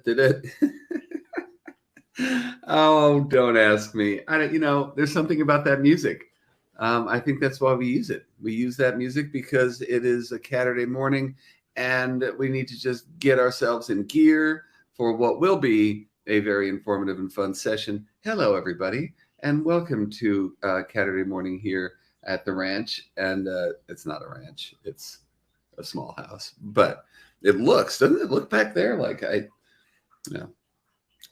Did it? Oh, don't ask me. I don't, there's something about that music. I think that's why we use it. We use that music because it is a Saturday morning and we need to just get ourselves in gear for what will be a very informative and fun session. Hello, everybody, and welcome to Saturday morning here at the ranch. And it's not a ranch, it's a small house, but doesn't it look back there like you know,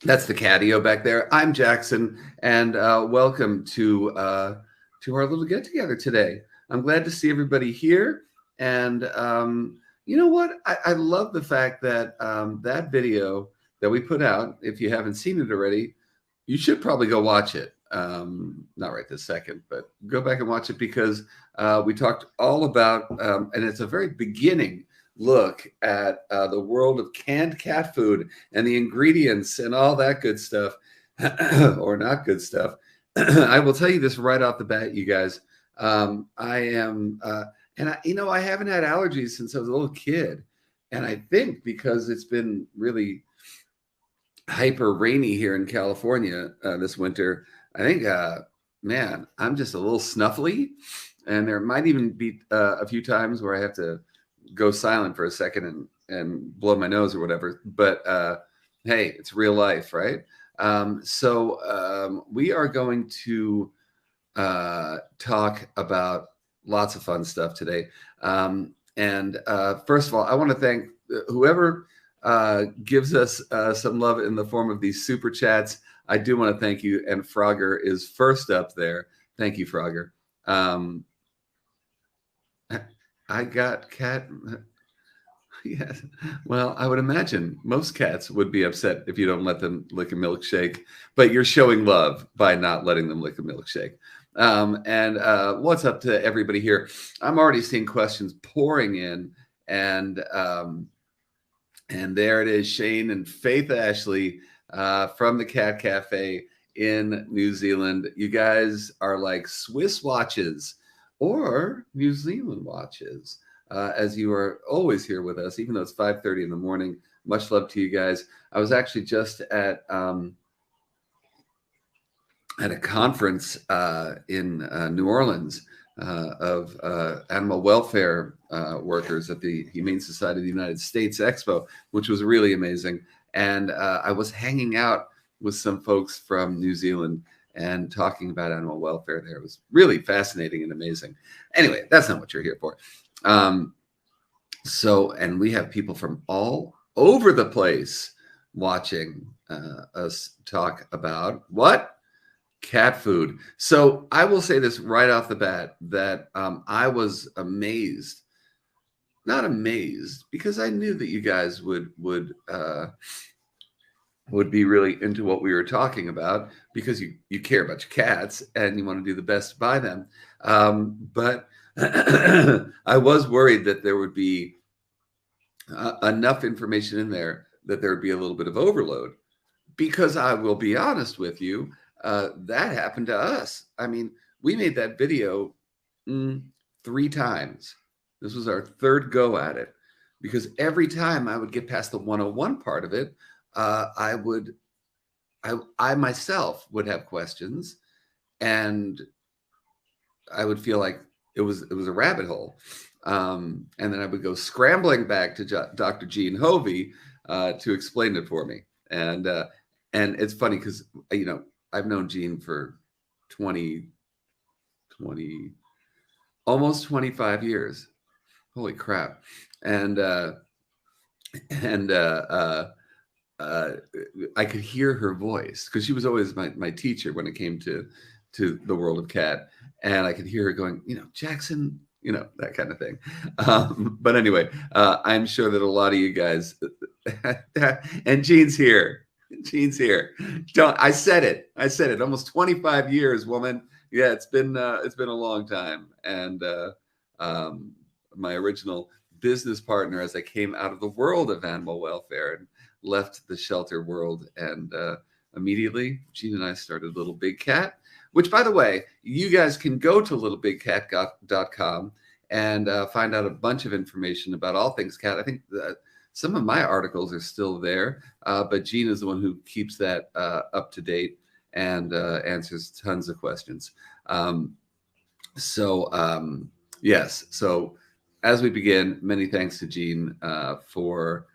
that's the catio back there. I'm Jackson, and welcome to our little get together today. I'm glad to see everybody here, and you know what? I love the fact that that video that we put out. If you haven't seen it already, you should probably go watch it. Not right this second, but go back and watch it because we talked all about, and it's a very beginning look at the world of canned cat food and the ingredients and all that good stuff, or not good stuff. I will tell you this right off the bat, you guys. I am, and I haven't had allergies since I was a little kid, and I think because it's been really hyper rainy here in California this winter, I think, man, I'm just a little snuffly, and there might even be a few times where I have to go silent for a second and blow my nose or whatever. But hey, it's real life, right? So we are going to talk about lots of fun stuff today. And first of all, I want to thank whoever gives us some love in the form of these super chats. I do want to thank you. And Frogger is first up there. Thank you, Frogger. I got cat. Yes. Well, I would imagine most cats would be upset if you don't let them lick a milkshake, but you're showing love by not letting them lick a milkshake. And what's up to everybody here? I'm already seeing questions pouring in, and there it is, Shane and Faith Ashley from the Cat Cafe in New Zealand. You guys are like Swiss watches or New Zealand watches, as you are always here with us, even though it's 5:30 in the morning. Much love to you guys. I was actually just at a conference in New Orleans of animal welfare workers at the Humane Society of the United States Expo, which was really amazing. And I was hanging out with some folks from New Zealand and talking about animal welfare there. It was really fascinating and amazing. Anyway, that's not what you're here for. And we have people from all over the place watching us talk about what? Cat food. So I will say this right off the bat that I was amazed, not amazed, because I knew that you guys would be really into what we were talking about because you care about your cats and you want to do the best by them. But I was worried that there would be enough information in there that there would be a little bit of overload, because I will be honest with you, that happened to us. I mean, we made that video 3 times. This was our third go at it, because every time I would get past the 101 part of it, I myself would have questions, and I would feel like it was a rabbit hole. And then I would go scrambling back to Dr. Gene Hovey to explain it for me. And it's funny because, I've known Gene for 20, almost 25 years. Holy crap. And I could hear her voice because she was always my teacher when it came to the world of cat. And I could hear her going, Jackson, that kind of thing. But anyway, I'm sure that a lot of you guys, and Gene's here. Gene's here. I said it almost 25 years, woman. Yeah, it's been a long time. And my original business partner as I came out of the world of animal welfare and left the shelter world. And immediately, Gene and I started Little Big Cat, which, by the way, you guys can go to littlebigcat.com and find out a bunch of information about all things cat. I think Some of my articles are still there, but Gene is the one who keeps that up to date and answers tons of questions. Yes. So as we begin, many thanks to Gene for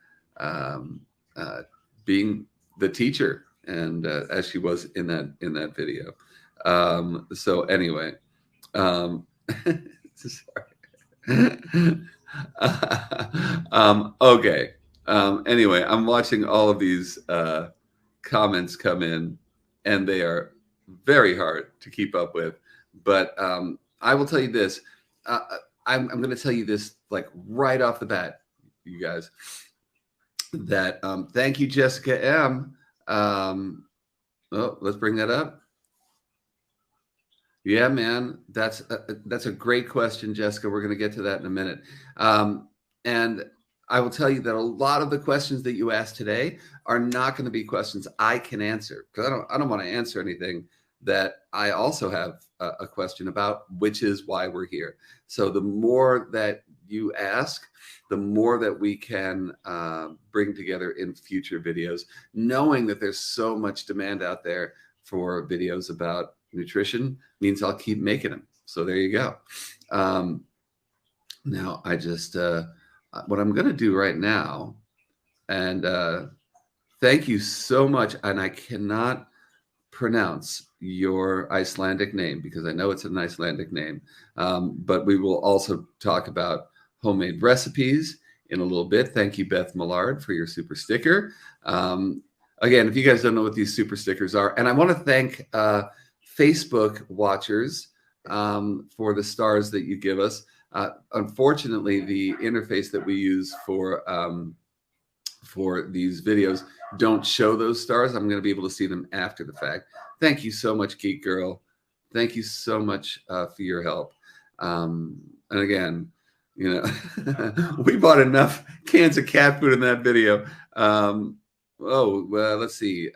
being the teacher, and as she was in that video. So anyway, sorry. Okay. Anyway, I'm watching all of these comments come in, and they are very hard to keep up with. But I will tell you this. I'm going to tell you this like right off the bat, you guys, that thank you, Jessica M. Let's bring that up. Yeah, man, that's a great question, Jessica. We're going to get to that in a minute. And I will tell you that a lot of the questions that you asked today are not going to be questions I can answer, because I don't want to answer anything that I also have a question about, which is why we're here. So the more that you ask, the more that we can bring together in future videos, knowing that there's so much demand out there for videos about nutrition means I'll keep making them. So there you go. Now I just, what I'm going to do right now, and thank you so much. And I cannot pronounce your Icelandic name because I know it's an Icelandic name, but we will also talk about homemade recipes in a little bit. Thank you, Beth Millard, for your super sticker. Again, if you guys don't know what these super stickers are, and I want to thank Facebook watchers for the stars that you give us. Unfortunately, the interface that we use for these videos don't show those stars. I'm going to be able to see them after the fact. Thank you so much, Geek Girl. Thank you so much for your help. And again, you know, we bought enough cans of cat food in that video. Let's see.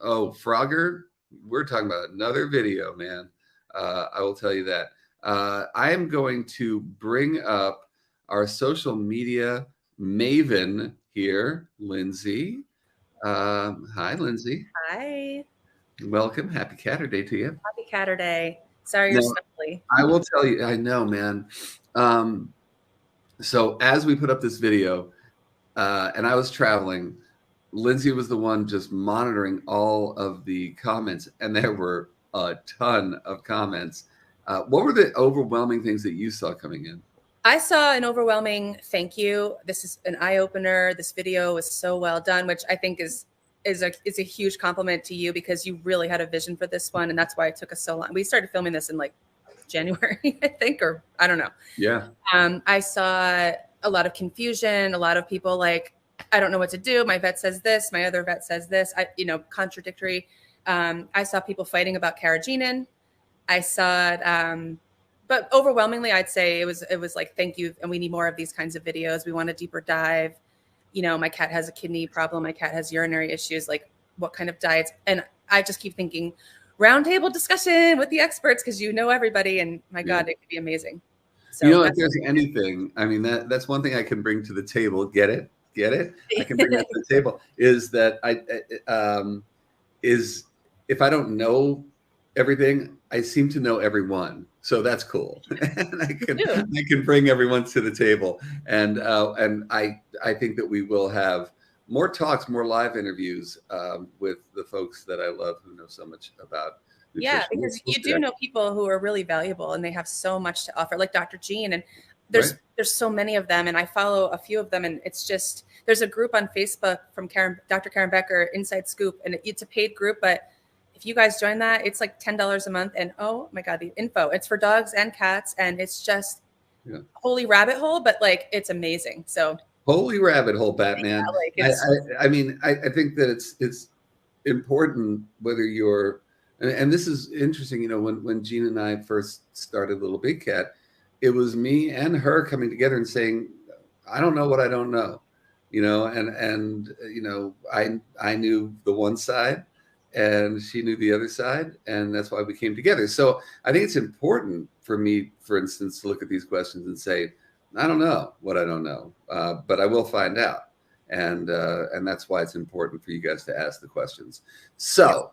Frogger, we're talking about another video, man. I will tell you that. I am going to bring up our social media maven here, Lindsay. Hi, Lindsay. Hi. Welcome. Happy Catterday to you. Happy Catterday. Sorry you're snuffly. I will tell you, I know, man. So as we put up this video, and I was traveling, Lindsay was the one just monitoring all of the comments, and there were a ton of comments. What were the overwhelming things that you saw coming in? I saw an overwhelming thank you. This is an eye-opener. This video was so well done, which I think is a huge compliment to you, because you really had a vision for this one, and that's why it took us so long. We started filming this in like January, I think, or I don't know. Yeah. I saw a lot of confusion, a lot of people like, I don't know what to do. My vet says this, my other vet says this, contradictory. I saw people fighting about carrageenan. I saw, but overwhelmingly, I'd say it was like, thank you. And we need more of these kinds of videos. We want a deeper dive. You know, my cat has a kidney problem. My cat has urinary issues. Like, what kind of diets? And I just keep thinking roundtable discussion with the experts, because you know everybody. And my God, it could be amazing. So, you know, if there's anything, I mean, that's one thing I can bring to the table. Get it? I can bring that to the table. Is that if I don't know everything, I seem to know everyone. So that's cool. And I can bring everyone to the table. And I think that we will have more talks, more live interviews with the folks that I love who know so much about nutrition. Yeah, because you do know people who are really valuable and they have so much to offer, like Dr. Gene. And there's so many of them, and I follow a few of them, and it's just, there's a group on Facebook from Dr. Karen Becker, Inside Scoop, and it's a paid group, but if you guys join that, it's like $10 a month. And oh my God, the info, it's for dogs and cats. And it's just holy rabbit hole, but like, it's amazing. So holy rabbit hole, Batman. Yeah, I mean, I think that it's important whether you're, and this is interesting, you know, when Gene and I first started Little Big Cat, it was me and her coming together and saying, I don't know what I don't know, you know, and you know, I knew the one side, and she knew the other side, and that's why we came together. So I think it's important for me, for instance, to look at these questions and say, I don't know what I don't know, but I will find out. and that's why it's important for you guys to ask the questions. So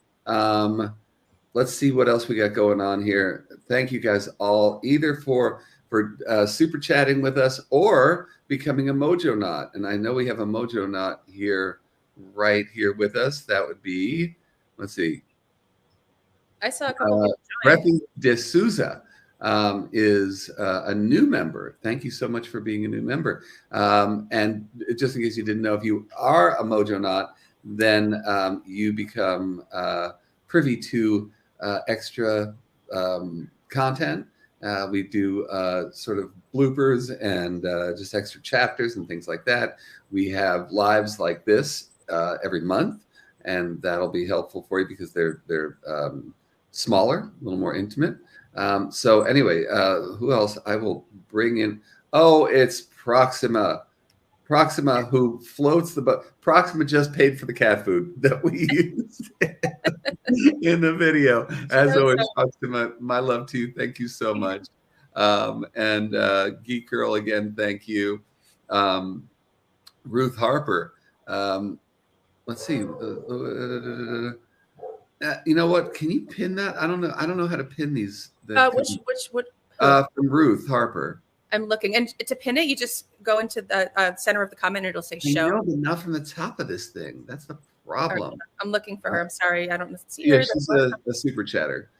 let's see what else we got going on here. Thank you guys all, either for super chatting with us or becoming a Mojo Knot. And I know we have a Mojo Knot here, right here with us. That would be, let's see. I saw a couple people join. Brethi de Souza is a new member. Thank you so much for being a new member. And just in case you didn't know, if you are a Mojo Knot, then you become privy to extra content. We do sort of bloopers and just extra chapters and things like that. We have lives like this every month, and that'll be helpful for you because they're smaller, a little more intimate. So anyway, who else I will bring in? Oh, it's Proxima. Proxima, who floats the boat. Proxima just paid for the cat food that we used in the video. As always, Proxima, my love to you. Thank you so much. And Geek Girl, again, thank you. Ruth Harper. Let's see. You know what? Can you pin that? I don't know. I don't know how to pin these. Which from Ruth Harper. I'm looking, and to pin it, you just go into the center of the comment, and it'll say "show." No, but not from the top of this thing. That's the problem. Right. I'm looking for her. I'm sorry, I don't see her. Yeah, she's a super chatter.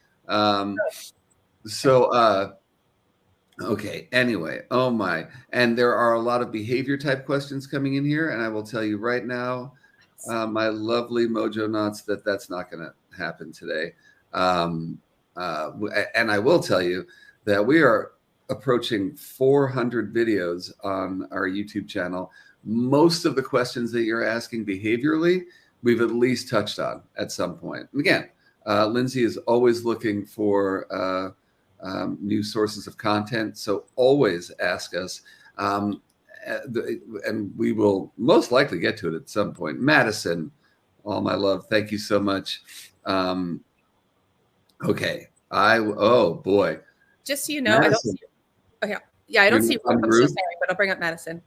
Okay. Anyway, oh my, and there are a lot of behavior type questions coming in here, and I will tell you right now, my lovely Mojo Knots, that's not going to happen today. And I will tell you that we are approaching 400 videos on our YouTube channel. Most of the questions that you're asking behaviorally, we've at least touched on at some point. And again, Lindsay is always looking for new sources of content. So always ask us. And we will most likely get to it at some point. Madison, all my love, thank you so much. Okay. Oh boy. Just so you know, Madison. I don't see. Okay. Yeah, I don't see Ruth, but I'll bring up Madison.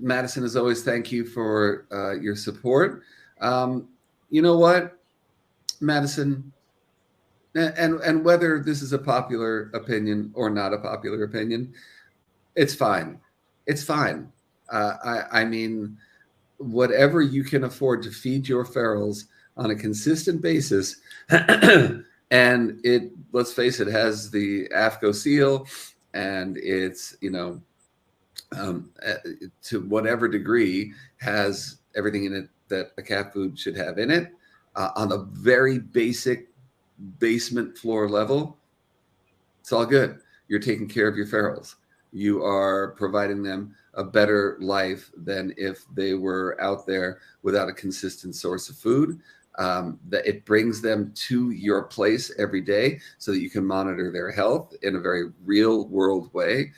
Madison, as always, thank you for your support. You know what, Madison, and whether this is a popular opinion or not a popular opinion, it's fine. It's fine. I mean, whatever you can afford to feed your ferals on a consistent basis, and it, let's face it, has the AFCO seal, and it's, you know, to whatever degree, has everything in it that a cat food should have in it, on a very basic basement floor level. It's all good. You're taking care of your ferals. You are providing them a better life than if they were out there without a consistent source of food. That it brings them to your place every day so that you can monitor their health in a very real world way.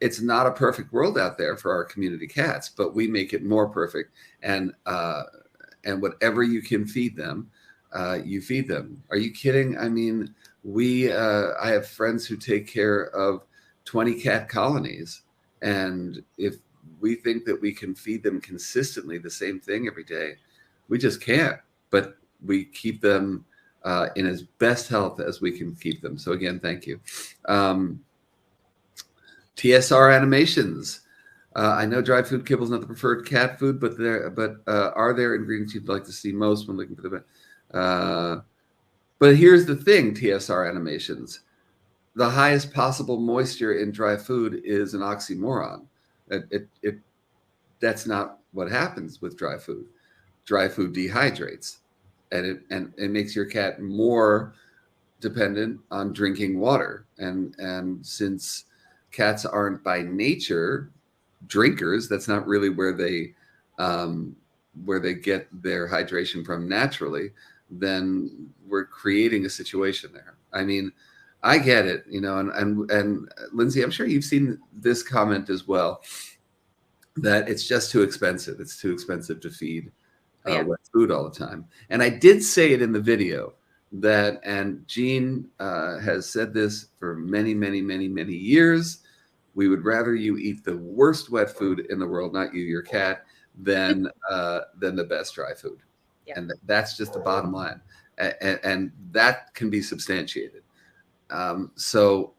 It's not a perfect world out there for our community cats, but we make it more perfect. And whatever you can feed them, you feed them. Are you kidding? I mean, I have friends who take care of 20 cat colonies. And if we think that we can feed them consistently the same thing every day, we just can't. But we keep them in as best health as we can keep them. So again, thank you. TSR Animations. I know dry food kibble is not the preferred cat food, but are there ingredients you'd like to see most when looking for the but here's the thing, TSR Animations. The highest possible moisture in dry food is an oxymoron. That's not what happens with dry food. Dry food dehydrates, and it makes your cat more dependent on drinking water. And since cats aren't by nature drinkers, that's not really where they get their hydration from naturally, then we're creating a situation there. I mean, I get it, you know, and Lindsay, I'm sure you've seen this comment as well, that it's just too expensive. It's too expensive to feed wet food all the time. And I did say it in the video and Jean has said this for many, many, many, many years. We would rather you eat the worst wet food in the world, not you, your cat, than the best dry food. Yeah. And that's just the bottom line. And that can be substantiated. So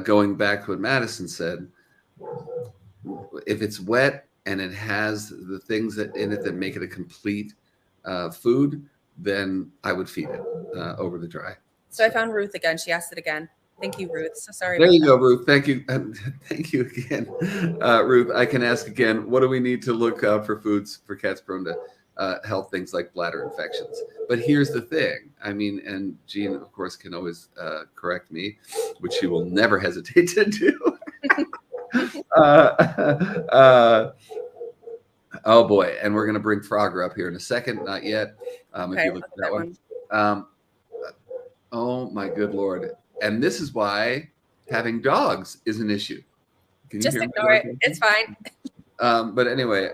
going back to what Madison said, if it's wet and it has the things that in it that make it a complete food, then I would feed it over the dry. So I found Ruth again. She asked it again. Thank you, Ruth. So sorry. There you go, Ruth. Thank you. Thank you again, Ruth. I can ask again, what do we need to look for foods for cats prone to health things like bladder infections? But here's the thing. I mean, and Jean, of course, can always correct me, which she will never hesitate to do. Oh boy, and we're going to bring Frogger up here in a second. Not yet. Okay, if you look at that one. Oh my good Lord. And this is why having dogs is an issue. Can you just hear ignore it. It's fine. But anyway,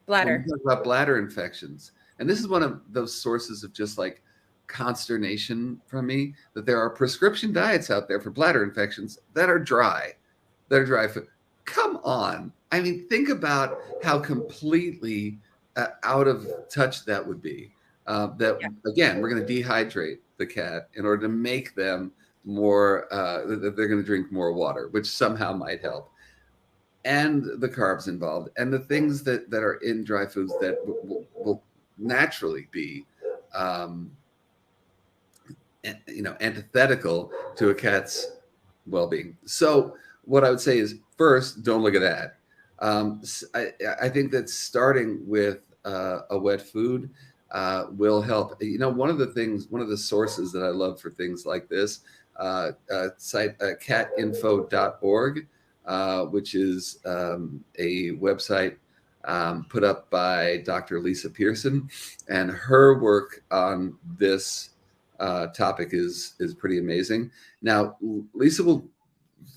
bladder. Talk about bladder infections. And this is one of those sources of just like consternation from me, that there are prescription diets out there for bladder infections that are dry food. Come on. I mean, think about how completely out of touch that would be. Again, we're going to dehydrate the cat in order to make them more, they're going to drink more water, which somehow might help. And the carbs involved and the things that are in dry foods that will naturally be, antithetical to a cat's well-being. So what I would say is, first, don't look at that. I think that starting with a wet food will help. One of the sources that I love for things like this, site catinfo.org, which is a website put up by Dr. Lisa Pearson, and her work on this topic is pretty amazing. Now, Lisa will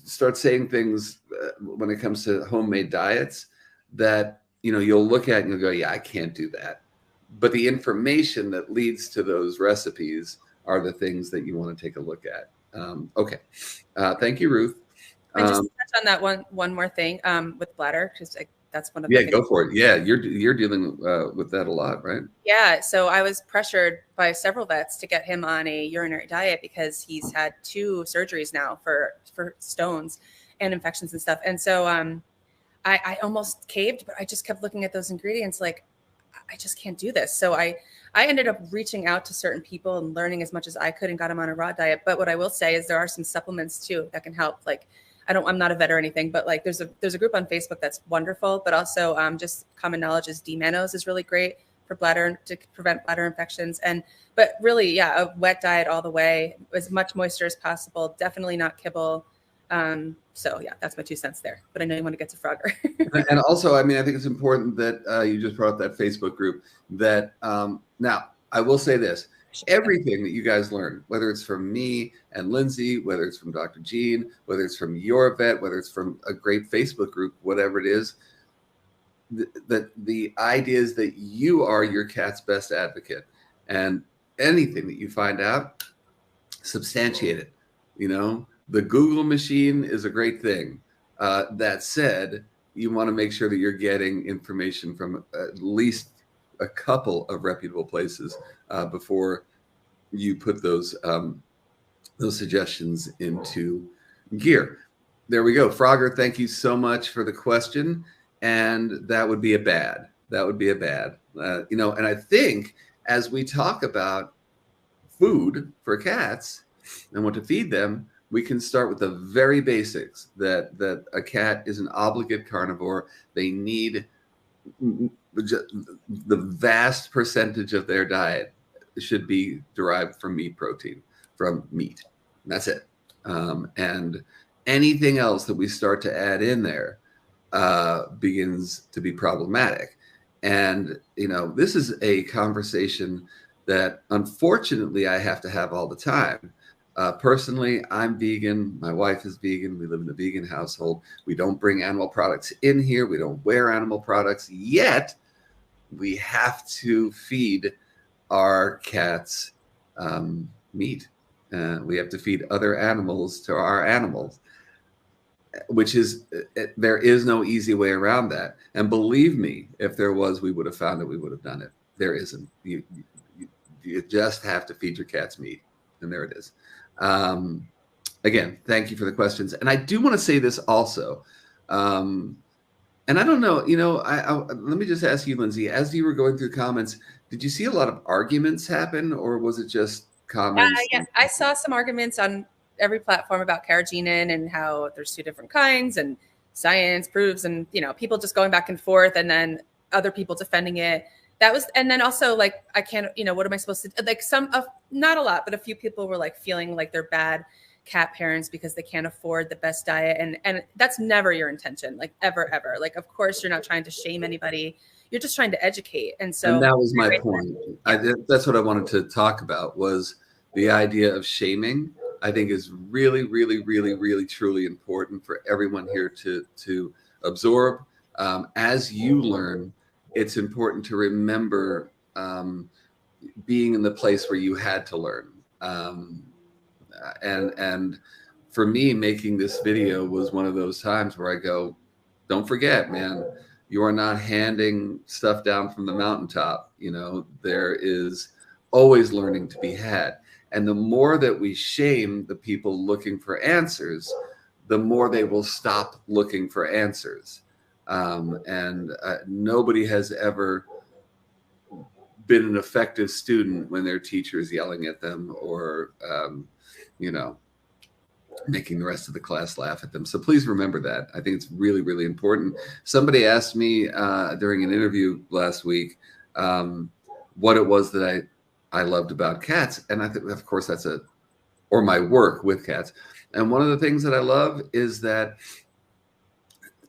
start saying things when it comes to homemade diets that you'll look at and you'll go, yeah, I can't do that. But the information that leads to those recipes are the things that you want to take a look at. Okay. Thank you, Ruth. And just touch on that one more thing with bladder, because that's one of the things. Go for it. Yeah, you're dealing with that a lot, right? Yeah. So I was pressured by several vets to get him on a urinary diet because he's had 2 surgeries now for stones and infections and stuff. And so I almost caved, but I just kept looking at those ingredients like, I just can't do this. So I ended up reaching out to certain people and learning as much as I could and got him on a raw diet. But what I will say is there are some supplements too that can help. Like, I'm not a vet or anything, but like there's a group on Facebook that's wonderful, but also just common knowledge is D-mannose is really great for bladder, to prevent bladder infections. But really, yeah, a wet diet all the way, as much moisture as possible, definitely not kibble. So yeah, that's my 2 cents there, but I know you want to get to Frogger. And also, I mean, I think it's important that you just brought up that Facebook group that, now I will say this, everything that you guys learn, whether it's from me and Lindsay, whether it's from Dr. Jean, whether it's from your vet, whether it's from a great Facebook group, whatever it is, the idea is that you are your cat's best advocate, and anything that you find out, substantiate it. The Google machine is a great thing. That said, you want to make sure that you're getting information from at least a couple of reputable places before you put those suggestions into gear. There we go. Frogger, thank you so much for the question. And that would be a bad. And I think as we talk about food for cats and what to feed them, we can start with the very basics that a cat is an obligate carnivore. They need the vast percentage of their diet should be derived from meat protein, from meat. That's it. And anything else that we start to add in there begins to be problematic. And, this is a conversation that unfortunately I have to have all the time. Personally, I'm vegan. My wife is vegan. We live in a vegan household. We don't bring animal products in here. We don't wear animal products, yet we have to feed our cats meat. We have to feed other animals to our animals, which is, there is no easy way around that. And believe me, if there was, we would have found it. We would have done it. There isn't. You just have to feed your cats meat, and there it is. Again, thank you for the questions. And I do want to say this also. And I don't know, let me just ask you, Lindsay, as you were going through comments, did you see a lot of arguments happen, or was it just comments? Yeah, I saw some arguments on every platform about carrageenan and how there's 2 different kinds and science proves, and people just going back and forth, and then other people defending it. That was, and then also like, I can't, what am I supposed to, like not a lot, but a few people were like feeling like they're bad cat parents because they can't afford the best diet. And that's never your intention, like ever. Like, of course, you're not trying to shame anybody. You're just trying to educate. And that was my point. That's what I wanted to talk about, was the idea of shaming. I think is really, really, really, really, truly important for everyone here to absorb. As you learn, it's important to remember being in the place where you had to learn. And for me, making this video was one of those times where I go, don't forget, man, you are not handing stuff down from the mountaintop. There is always learning to be had. And the more that we shame the people looking for answers, the more they will stop looking for answers. Nobody has ever been an effective student when their teacher is yelling at them or, making the rest of the class laugh at them. So please remember that. I think it's really, really important. Somebody asked me during an interview last week what it was that I loved about cats. And I think, of course, or my work with cats. And one of the things that I love is that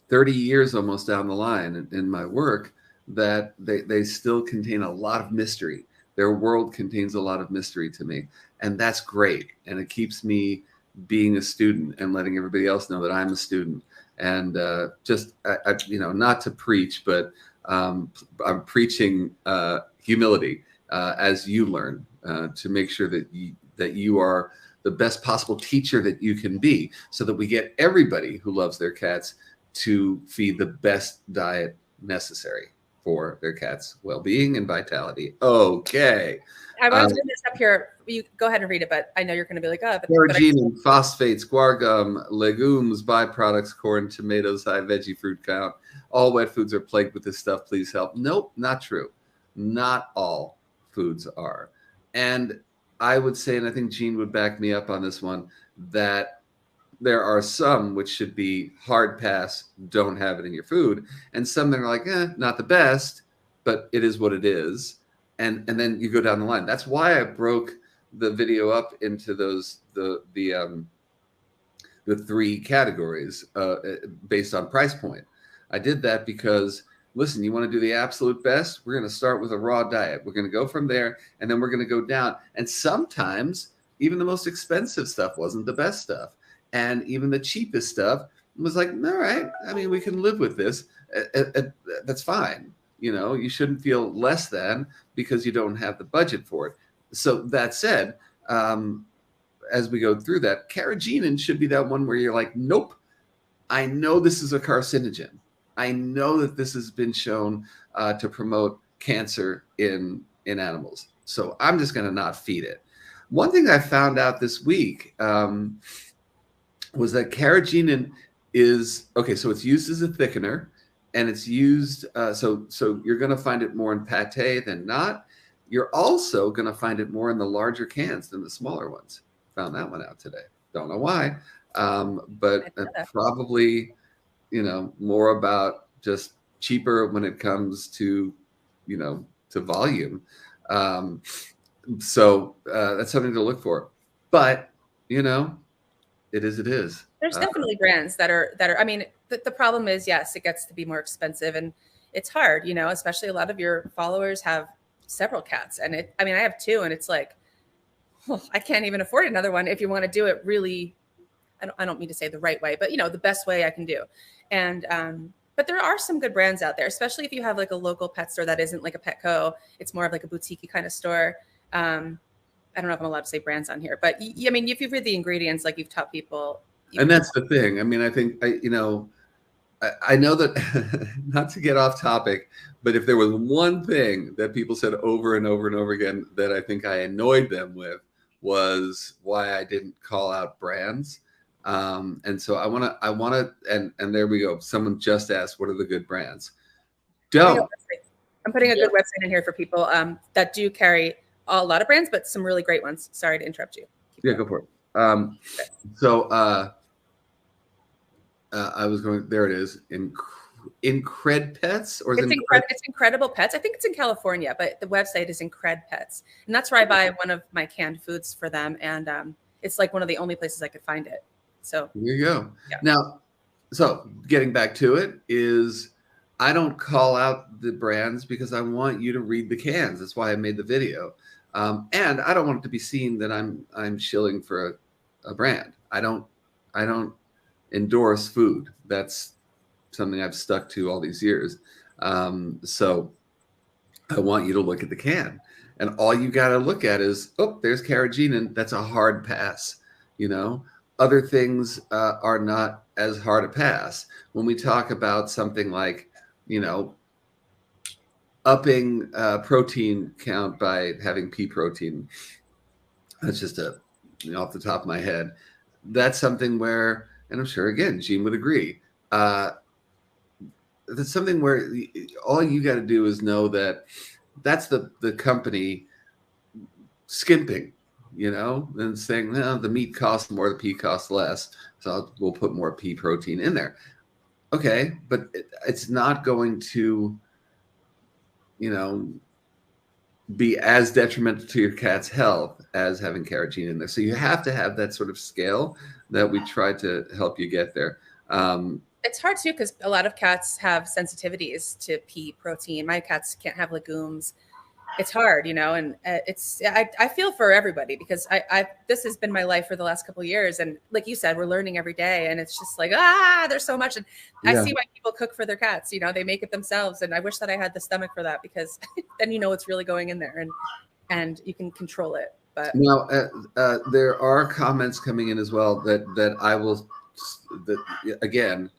30 years almost down the line in my work, that they still contain a lot of mystery. Their world contains a lot of mystery to me. And that's great. And it keeps me being a student and letting everybody else know that I'm a student. And not to preach, but I'm preaching humility as you learn, to make sure that you are the best possible teacher that you can be, so that we get everybody who loves their cats to feed the best diet necessary for their cat's well-being and vitality. Okay. I want to bring this up here. You go ahead and read it, but I know you're going to be like, carrageenan, phosphates, guar gum, legumes, byproducts, corn, tomatoes, high veggie fruit count. All wet foods are plagued with this stuff. Please help. Nope, not true. Not all foods are. And I would say, and I think Jean would back me up on this one, that there are some which should be hard pass, don't have it in your food, and some that are like, not the best, but it is what it is. And then you go down the line. That's why I broke the video up into the 3 categories based on price point. I did that because, listen, you want to do the absolute best? We're going to start with a raw diet. We're going to go from there, and then we're going to go down. And sometimes even the most expensive stuff wasn't the best stuff. And even the cheapest stuff was like, all right, I mean, we can live with this. That's fine. You shouldn't feel less than because you don't have the budget for it. So that said, as we go through that, carrageenan should be that one where you're like, nope, I know this is a carcinogen. I know that this has been shown to promote cancer in animals. So I'm just going to not feed it. One thing I found out this week was that carrageenan is, okay, so it's used as a thickener, and it's used, so you're going to find it more in pate than not. You're also going to find it more in the larger cans than the smaller ones. Found that one out today. Don't know why, but probably, more about just cheaper when it comes to, to volume. So that's something to look for. But, it is. There's definitely brands that are, I mean, the problem is, yes, it gets to be more expensive, and it's hard, especially a lot of your followers have several cats. And I have 2, and it's like, I can't even afford another one if you want to do it really, I don't mean to say the right way, but the best way I can do. And, but there are some good brands out there, especially if you have like a local pet store that isn't like a Petco. It's more of like a boutique kind of store. I don't know if I'm allowed to say brands on here, but I mean, if you read the ingredients, like you've taught people. And that's the thing. I mean, I think, I know that not to get off topic, but if there was one thing that people said over and over and over again that I think I annoyed them with was why I didn't call out brands. And so I want to, and there we go. Someone just asked, what are the good brands? Don't. I'm putting a good website in here for people that do carry a lot of brands, but some really great ones. Sorry to interrupt you. Yeah, go for it. So I was going, there it is, Incred Pets, or is it's Incredible Pets. I think it's in California, but the website is Incred Pets. And that's where I buy one of my canned foods for them. And it's like one of the only places I could find it. So there you go. Yeah. Now, so getting back to it is, I don't call out the brands because I want you to read the cans. That's why I made the video. And I don't want it to be seen that I'm shilling for a brand. I don't endorse food. That's something I've stuck to all these years. So I want you to look at the can, and all you got to look at is, oh, there's carrageenan. That's a hard pass. Other things are not as hard a pass. When we talk about something like, upping protein count by having pea protein, that's just off the top of my head. That's something where, and I'm sure again Gene would agree, that's something where all you got to do is know that that's the company skimping, and saying, no, the meat costs more, the pea costs less, so we'll put more pea protein in there. Okay, but it's not going to, be as detrimental to your cat's health as having carrageenan in there. So you have to have that sort of scale that we try to help you get there. It's hard too, because a lot of cats have sensitivities to pea protein. My cats can't have legumes. It's hard, and I feel for everybody, because this has been my life for the last couple of years. And like you said, we're learning every day, and it's just like, there's so much. And I see why people cook for their cats, they make it themselves. And I wish that I had the stomach for that, because then what's really going in there, and you can control it. But now there are comments coming in as well that I will, again,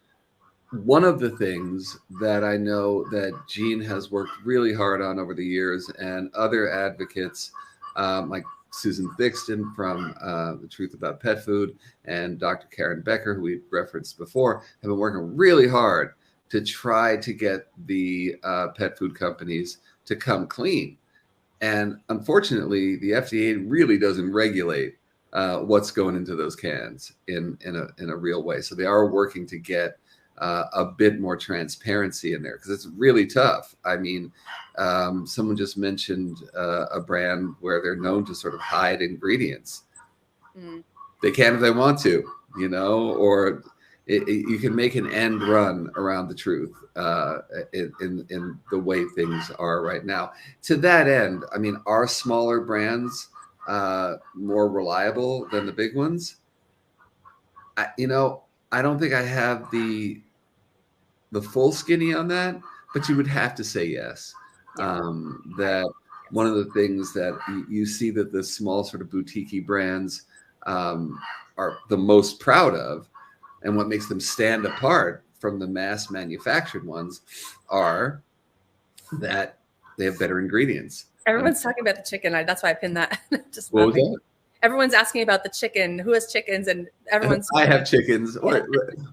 one of the things that I know that Gene has worked really hard on over the years, and other advocates like Susan Thixton from The Truth About Pet Food and Dr. Karen Becker, who we referenced before, have been working really hard to try to get the pet food companies to come clean. And unfortunately, the FDA really doesn't regulate what's going into those cans in a real way. So they are working to get a bit more transparency in there, because it's really tough. I mean, someone just mentioned a brand where they're known to sort of hide ingredients. They can if they want to, or you can make an end run around the truth in the way things are right now. To that end, I mean, are smaller brands more reliable than the big ones? I don't think I have the full skinny on that, but you would have to say yes. That one of the things that you see that the small sort of boutique brands are the most proud of, and what makes them stand apart from the mass manufactured ones, are that they have better ingredients. Everyone's talking about the chicken. That's why I pinned that. Just what was that? Everyone's asking about the chicken. Who has chickens? And everyone's. I have chickens.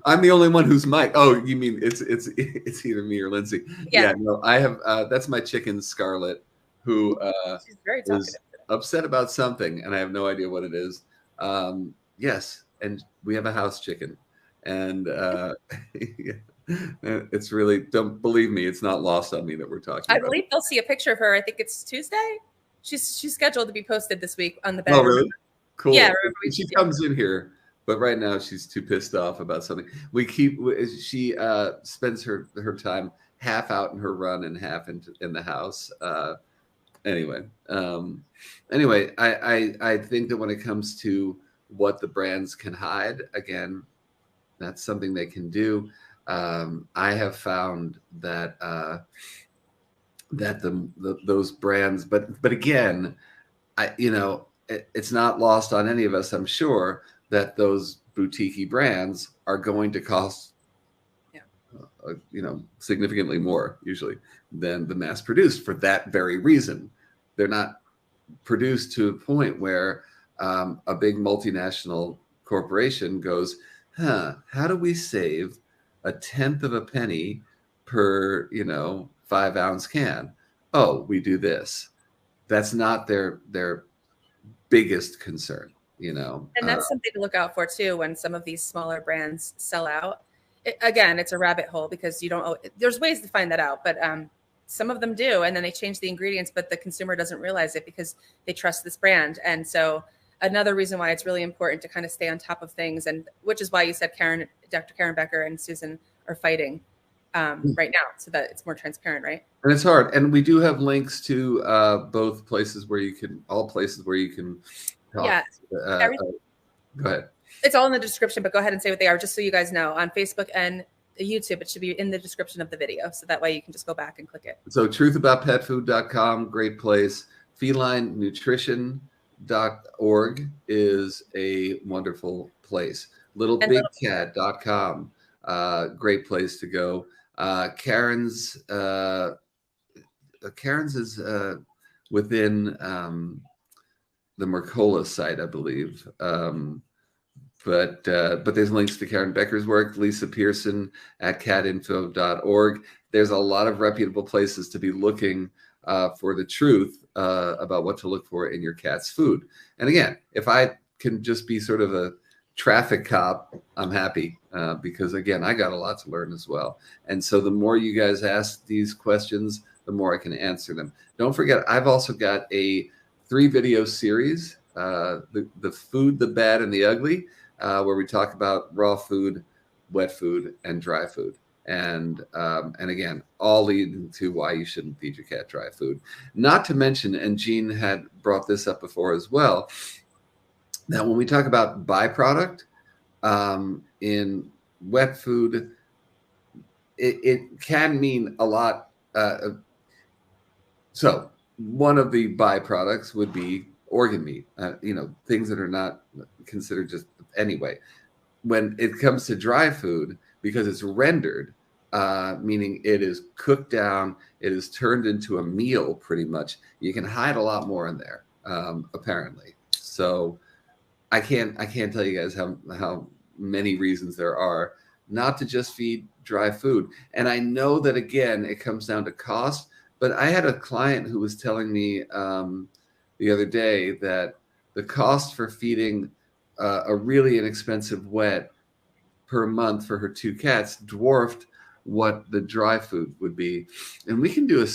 I'm the only one who's Mike. Oh, you mean it's either me or Lindsay? Yeah. No, I have. That's my chicken, Scarlett, who she's very talkative is upset about something, and I have no idea what it is. Yes, and we have a house chicken, and it's really, don't believe me, it's not lost on me that we're talking. I believe they'll see a picture of her. I think it's Tuesday. She's scheduled to be posted this week on the bed. Oh, really? Cool. Yeah. She comes in here, but right now she's too pissed off about something. She spends her time half out in her run and half in the house. Anyway, I think that when it comes to what the brands can hide, again, that's something they can do. I have found that that those brands, but again, it's not lost on any of us, I'm sure, that those boutique brands are going to cost, significantly more usually than the mass produced for that very reason. They're not produced to a point where a big multinational corporation goes, how do we save a tenth of a penny per 5-ounce can? Oh, we do this. That's not their biggest concern, And that's something to look out for too when some of these smaller brands sell out. Again, it's a rabbit hole because there's ways to find that out, but some of them do, and then they change the ingredients, but the consumer doesn't realize it because they trust this brand. And so another reason why it's really important to kind of stay on top of things, and which is why you said Dr. Karen Becker and Susan are fighting right now, so that it's more transparent, right? And it's hard. And we do have links to all places where you can talk. Yeah. Go ahead. It's all in the description, but go ahead and say what they are, just so you guys know. On Facebook and YouTube, it should be in the description of the video, so that way you can just go back and click it. So truthaboutpetfood.com, great place. FelineNutrition.org is a wonderful place. LittleBigCat.com, great place to go. Karen's is within the Mercola site, I believe. But there's links to Karen Becker's work, Lisa Pearson at catinfo.org. There's a lot of reputable places to be looking for the truth about what to look for in your cat's food. And again, if I can just be sort of a traffic cop, I'm happy because, again, I got a lot to learn as well. And so the more you guys ask these questions, the more I can answer them. Don't forget, I've also got a 3-video series, the food, the bad, and the ugly, where we talk about raw food, wet food, and dry food. And again, all leading to why you shouldn't feed your cat dry food. Not to mention, and Jean had brought this up before as well, that when we talk about byproduct in wet food, it can mean a lot. So one of the byproducts would be organ meat, things that are not considered just anyway. When it comes to dry food, because it's rendered, meaning it is cooked down, it is turned into a meal pretty much, you can hide a lot more in there, apparently. So I can't tell you guys how many reasons there are not to just feed dry food. And I know that, again, it comes down to cost, but I had a client who was telling me the other day that the cost for feeding a really inexpensive wet per month for her 2 cats dwarfed what the dry food would be. And we can do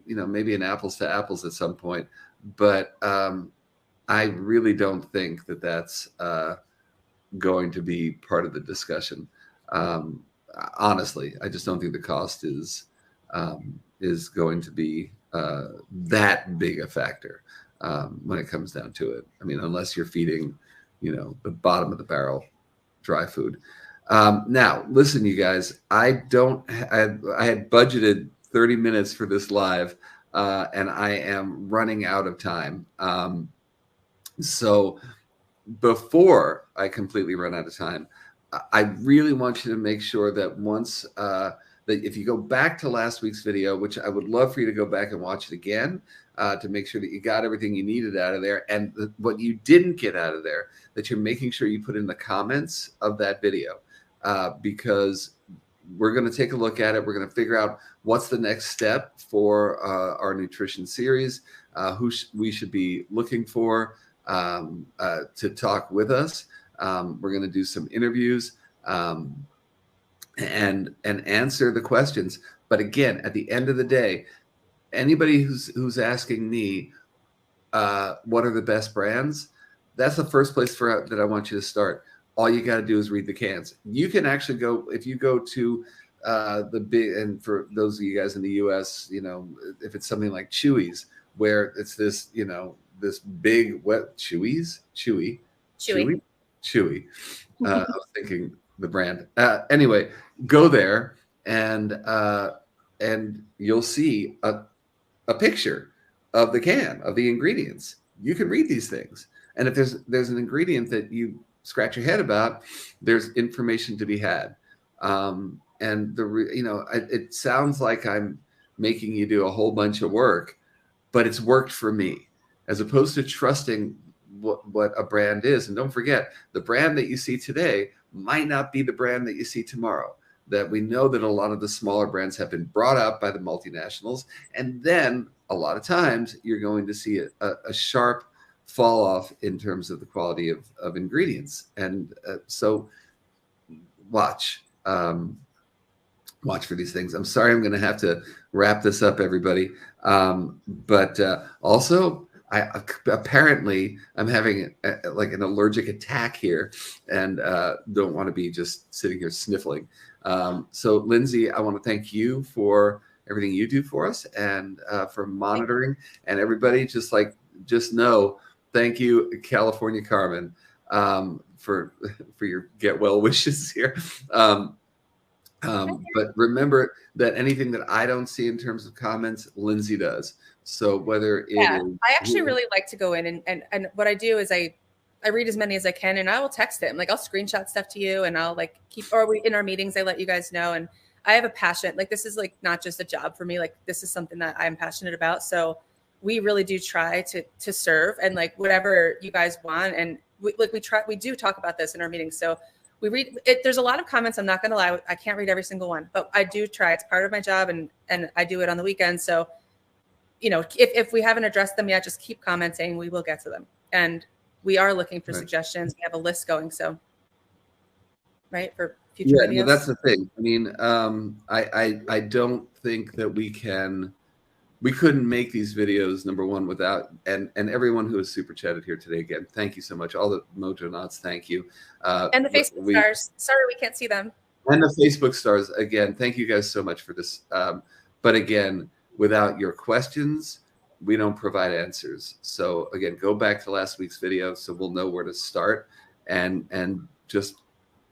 maybe an apples to apples at some point, but I really don't think that that's going to be part of the discussion. Honestly, I just don't think the cost is going to be that big a factor when it comes down to it. I mean, unless you're feeding, the bottom of the barrel dry food. Now, listen, you guys, I had budgeted 30 minutes for this live, and I am running out of time. So before I completely run out of time, I really want you to make sure that once that if you go back to last week's video, which I would love for you to go back and watch it again to make sure that you got everything you needed out of there, and what you didn't get out of there, that you're making sure you put in the comments of that video, because we're going to take a look at it. We're going to figure out what's the next step for our nutrition series, who we should be looking for to talk with us. We're going to do some interviews and answer the questions. But again, at the end of the day, anybody who's asking me what are the best brands, that's the first place that I want you to start. All you got to do is read the cans. You can actually go, if you go to the big, and for those of you guys in the US, if it's something like Chewy's, where it's this, this big Chewy. I was thinking the brand. Anyway, go there and you'll see a picture of the can, of the ingredients. you can read these things. And if there's an ingredient that you scratch your head about, there's information to be had. And it sounds like I'm making you do a whole bunch of work, but it's worked for me, as opposed to trusting what a brand is. And don't forget, the brand that you see today might not be the brand that you see tomorrow. That we know that a lot of the smaller brands have been brought up by the multinationals, and then a lot of times you're going to see a sharp fall off in terms of the quality of ingredients. And so watch for these things. I'm sorry, I'm going to have to wrap this up, everybody. But also, apparently I'm having like an allergic attack here, and don't want to be just sitting here sniffling. So Lindsay, I want to thank you for everything you do for us, and for monitoring. And everybody, just know, thank you, California Carmen, for your get well wishes here. But remember that anything that I don't see in terms of comments, Lindsay does. So whether it is, I actually really like to go in and what I do is I read as many as I can, and I will text him. Like, I'll screenshot stuff to you, and I'll in our meetings, I let you guys know. And I have a passion. Like, this is like not just a job for me. Like, this is something that I'm passionate about. So we really do try to serve, and like whatever you guys want. And we do talk about this in our meetings. So we read it. There's a lot of comments. I'm not going to lie. I can't read every single one, but I do try. It's part of my job, and I do it on the weekends. So, if we haven't addressed them yet, just keep commenting. We will get to them. And we are looking for suggestions. We have a list going. So, right, for future videos. Well, that's the thing. I mean, I don't think that we couldn't make these videos, number one, without, and everyone who has super chatted here today, again, thank you so much. All the Mojo Knots, thank you. And the Facebook stars. Sorry, we can't see them. And the Facebook stars, again, thank you guys so much for this. But again, without your questions, we don't provide answers. So again, go back to last week's video so we'll know where to start, and just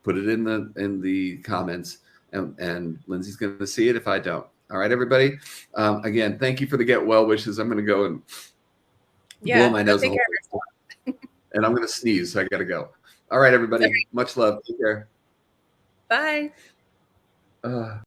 put it in the comments, and Lindsay's going to see it if I don't. All right, everybody. Again, thank you for the get well wishes. I'm going to go and blow my nose, and I'm going to sneeze, so I got to go. All right, everybody. Much love. Take care. Bye.